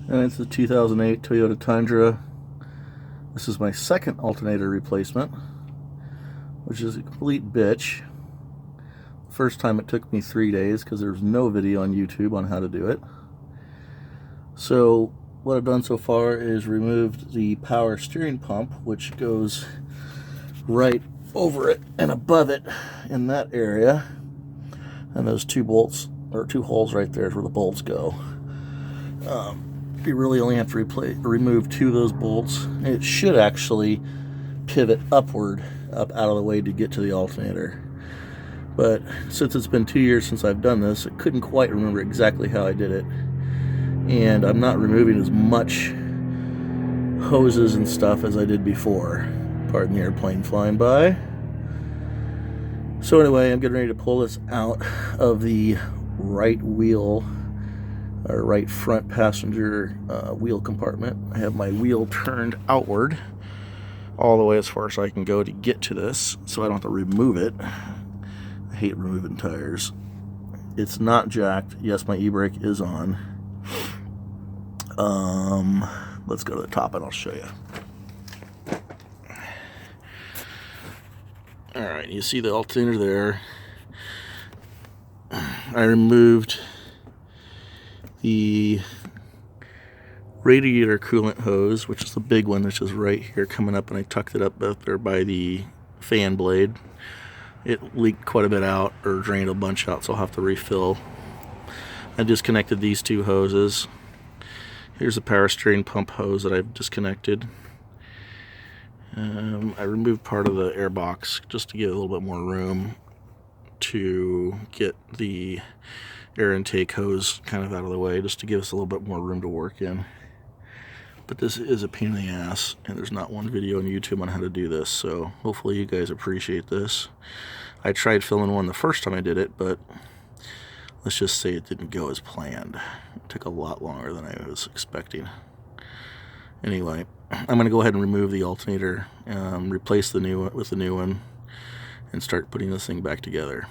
And it's a 2008 Toyota Tundra. This is my second alternator replacement, which is a complete bitch. First time it took me 3 days because there's no video on YouTube on how to do it. So what I've done so far is removed the power steering pump, which goes right over it and above it in that area. And those two bolts, or two holes right there, is where the bolts go. You really only have to remove two of those bolts. It should actually pivot upward, up out of the way to get to the alternator. But since it's been 2 years since I've done this, I couldn't quite remember exactly how I did it. And I'm not removing as much hoses and stuff as I did before. Pardon the airplane flying by. So anyway, I'm getting ready to pull this out of the right wheel, or right front passenger wheel compartment. I have my wheel turned outward all the way as far as I can go to get to this, so I don't have to remove it. I hate removing tires. It's not jacked. Yes, my e-brake is on. Let's go to the top and I'll show you. Alright, you see the alternator there. I removed the radiator coolant hose, which is the big one, which is right here coming up, and I tucked it up there by the fan blade. It leaked quite a bit out, or drained a bunch out, so I'll have to refill. I disconnected these two hoses. Here's the power steering pump hose that I've disconnected. I removed part of the air box just to get a little bit more room to get the air intake hose kind of out of the way, just to give us a little bit more room to work in. But this is a pain in the ass, and there's not one video on YouTube on how to do this, so hopefully you guys appreciate this. I tried filming one the first time I did it, but let's just say it didn't go as planned. It took a lot longer than I was expecting. Anyway, I'm going to go ahead and remove the alternator, replace the new one with the new one, and start putting this thing back together.